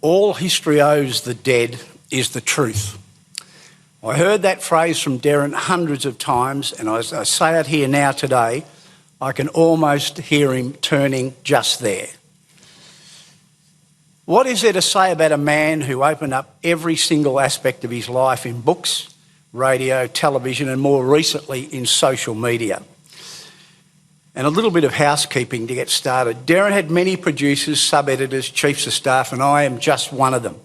All history owes the dead is the truth. I heard that phrase from Derryn hundreds of times, and as I say it here now today, I can almost hear him turning just there. What is there to say about a man who opened up every single aspect of his life in books, radio, television, and more recently in social media? And a little bit of housekeeping to get started. Derryn had many producers, sub-editors, chiefs of staff, and I am just one of them.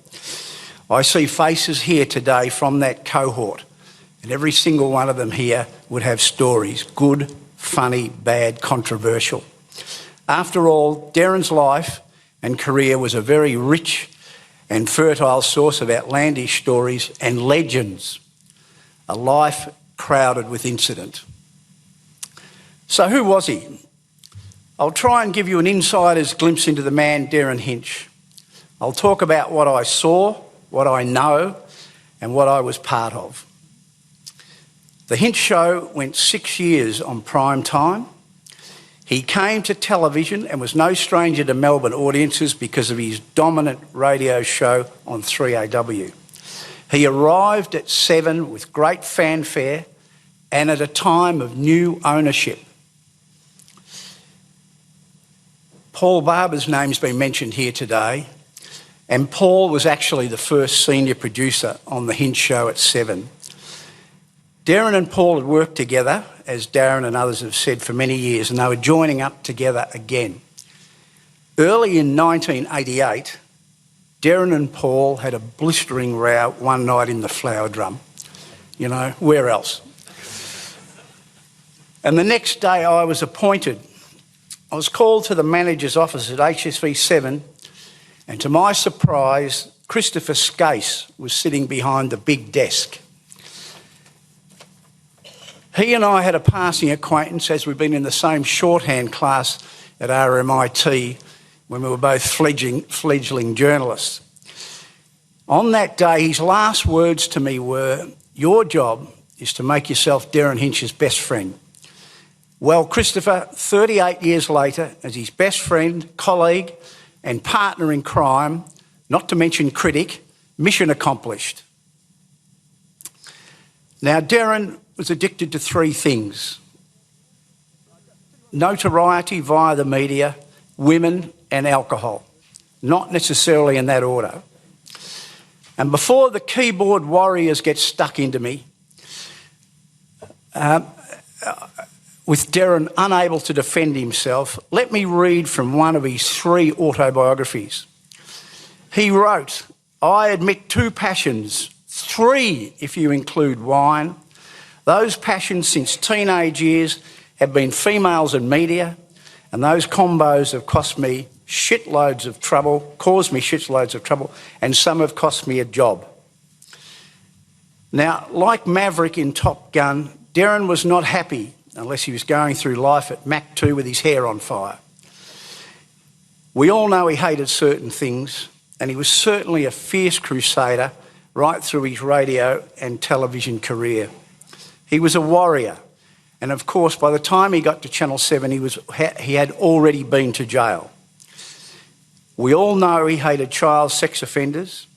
I see faces here today from that cohort, and every single one of them here would have stories, good, funny, bad, controversial. After all, Derryn's life and career was a very rich and fertile source of outlandish stories and legends, a life crowded with incident. So who was he? I'll try and give you an insider's glimpse into the man Derryn Hinch. I'll talk about what I saw, what I know, and what I was part of. The Hinch Show went 6 years on prime time. He came to television and was no stranger to Melbourne audiences because of his dominant radio show on 3AW. He arrived at 7 with great fanfare and at a time of new ownership. Paul Barber's name's been mentioned here today, and Paul was actually the first senior producer on the Hinch Show at 7. Derryn and Paul had worked together, as Darren and others have said, for many years, and they were joining up together again. Early in 1988, Derryn and Paul had a blistering row one night in the Flower Drum. You know, where else? And the next day I was appointed. I was called to the manager's office at HSV 7, and to my surprise, Christopher Skase was sitting behind the big desk. He and I had a passing acquaintance as we'd been in the same shorthand class at RMIT when we were both fledgling journalists. On that day, his last words to me were, "Your job is to make yourself Derryn Hinch's best friend." Well, Christopher, 38 years later, as his best friend, colleague and partner in crime, not to mention critic, mission accomplished. Now, Derryn was addicted to three things: notoriety via the media, women and alcohol, not necessarily in that order. And before the keyboard warriors get stuck into me, with Derryn unable to defend himself, let me read from one of his 3 autobiographies. He wrote, "I admit 2 passions, 3 if you include wine. Those passions since teenage years have been females and media, and those combos have caused me shitloads of trouble, and some have cost me a job." Now, like Maverick in Top Gun, Derryn was not happy unless he was going through life at Mach 2 with his hair on fire. We all know he hated certain things, and he was certainly a fierce crusader right through his radio and television career. He was a warrior, and of course, by the time he got to Channel 7, he had already been to jail. We all know he hated child sex offenders.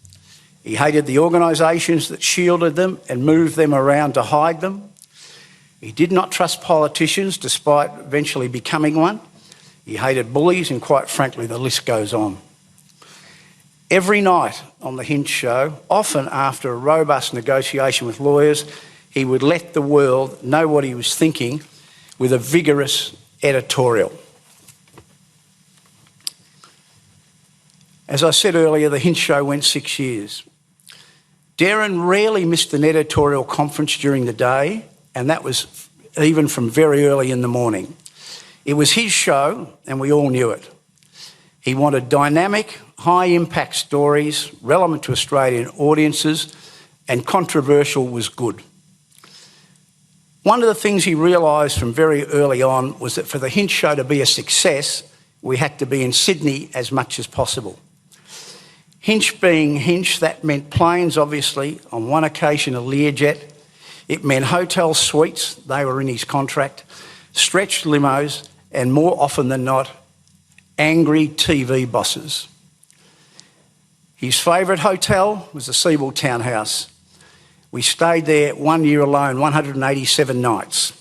He hated the organisations that shielded them and moved them around to hide them. He did not trust politicians, despite eventually becoming one. He hated bullies, and quite frankly, the list goes on. Every night on the Hinch Show, often after a robust negotiation with lawyers, he would let the world know what he was thinking with a vigorous editorial. As I said earlier, the Hinch Show went 6 years. Derryn rarely missed an editorial conference during the day, and that was even from very early in the morning. It was his show, and we all knew it. He wanted dynamic, high-impact stories relevant to Australian audiences, and controversial was good. One of the things he realised from very early on was that for the Hinch Show to be a success, we had to be in Sydney as much as possible. Hinch being Hinch, that meant planes, obviously, on one occasion a Learjet. It meant hotel suites, they were in his contract, stretched limos, and more often than not, angry TV bosses. His favourite hotel was the Seawall Townhouse. We stayed there 1 year alone, 187 nights.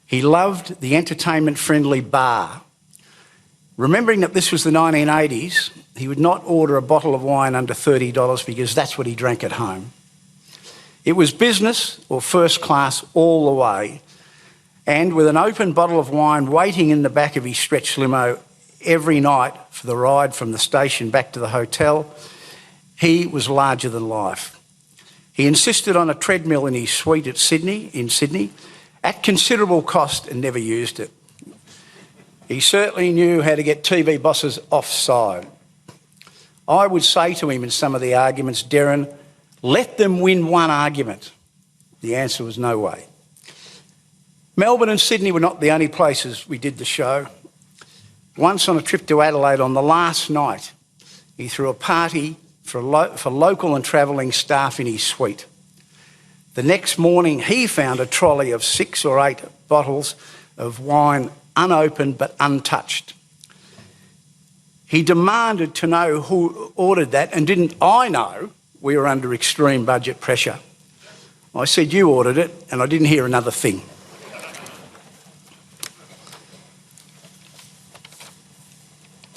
He loved the entertainment-friendly bar. Remembering that this was the 1980s, he would not order a bottle of wine under $30 because that's what he drank at home. It was business or first class all the way. And with an open bottle of wine waiting in the back of his stretch limo every night for the ride from the station back to the hotel, he was larger than life. He insisted on a treadmill in his suite in Sydney, at considerable cost, and never used it. He certainly knew how to get TV bosses offside. I would say to him in some of the arguments, Derryn, let them win one argument. The answer was no way. Melbourne and Sydney were not the only places we did the show. Once on a trip to Adelaide, on the last night, he threw a party for local and travelling staff in his suite. The next morning, he found a trolley of 6 or 8 bottles of wine, unopened but untouched. He demanded to know who ordered that, and didn't I know we were under extreme budget pressure. I said, you ordered it, and I didn't hear another thing.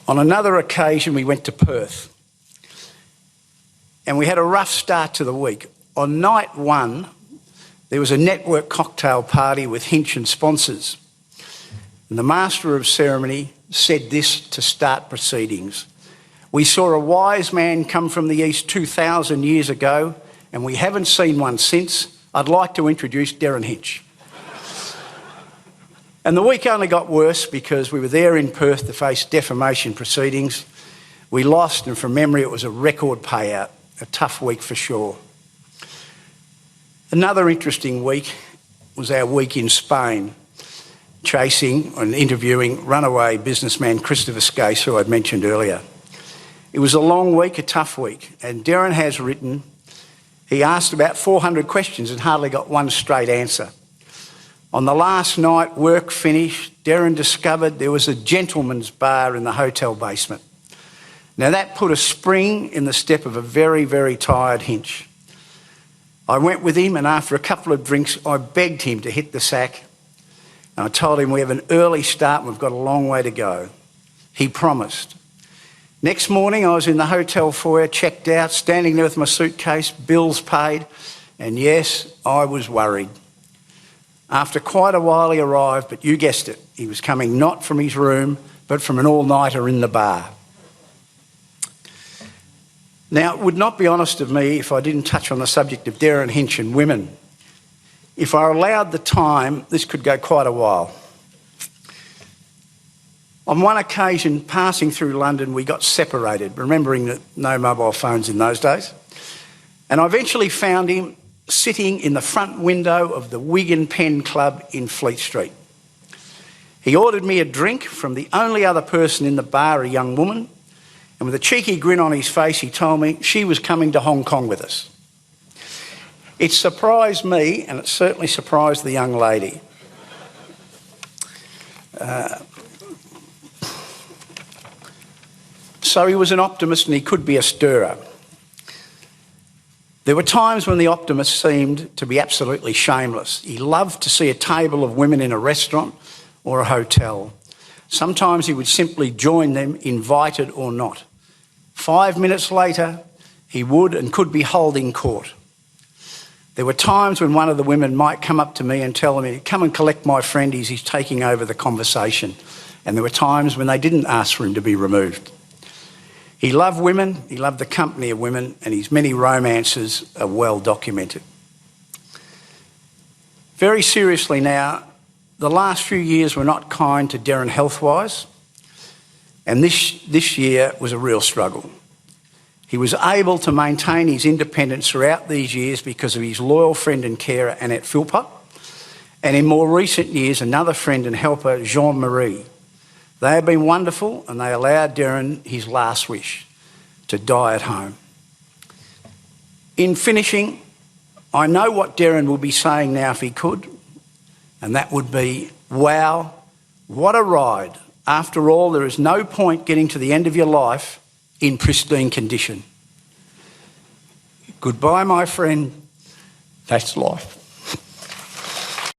On another occasion, we went to Perth, and we had a rough start to the week. On night one, there was a network cocktail party with Hinch and sponsors. And the master of ceremony said this to start proceedings. We saw a wise man come from the east 2,000 years ago, and we haven't seen one since. I'd like to introduce Derryn Hinch. And the week only got worse because we were there in Perth to face defamation proceedings. We lost, and from memory it was a record payout. A tough week for sure. Another interesting week was our week in Spain, chasing and interviewing runaway businessman Christopher Skase, who I'd mentioned earlier. It was a long week, a tough week, and Derryn has written, he asked about 400 questions and hardly got one straight answer. On the last night, work finished, Derryn discovered there was a gentleman's bar in the hotel basement. Now that put a spring in the step of a very, very tired Hinch. I went with him, and after a couple of drinks, I begged him to hit the sack. And I told him we have an early start and we've got a long way to go. He promised. Next morning, I was in the hotel foyer, checked out, standing there with my suitcase, bills paid, and yes, I was worried. After quite a while, he arrived, but you guessed it, he was coming not from his room, but from an all-nighter in the bar. Now, it would not be honest of me if I didn't touch on the subject of Derryn Hinch and women. If I allowed the time, this could go quite a while. On one occasion, passing through London, we got separated, remembering that no mobile phones in those days. And I eventually found him sitting in the front window of the Wig and Pen Club in Fleet Street. He ordered me a drink from the only other person in the bar, a young woman, and with a cheeky grin on his face, he told me she was coming to Hong Kong with us. It surprised me, and it certainly surprised the young lady. So he was an optimist, and he could be a stirrer. There were times when the optimist seemed to be absolutely shameless. He loved to see a table of women in a restaurant or a hotel. Sometimes he would simply join them, invited or not. 5 minutes later, he would and could be holding court. There were times when one of the women might come up to me and tell me, come and collect my friend, he's taking over the conversation. And there were times when they didn't ask for him to be removed. He loved women, he loved the company of women, and his many romances are well documented. Very seriously now, the last few years were not kind to Derryn health-wise, and this year was a real struggle. He was able to maintain his independence throughout these years because of his loyal friend and carer, Annette Philpott, and in more recent years, another friend and helper, Jean-Marie. They have been wonderful, and they allowed Derryn his last wish, to die at home. In finishing, I know what Derryn will be saying now if he could, and that would be, wow, what a ride. After all, there is no point getting to the end of your life in pristine condition. Goodbye, my friend. That's life.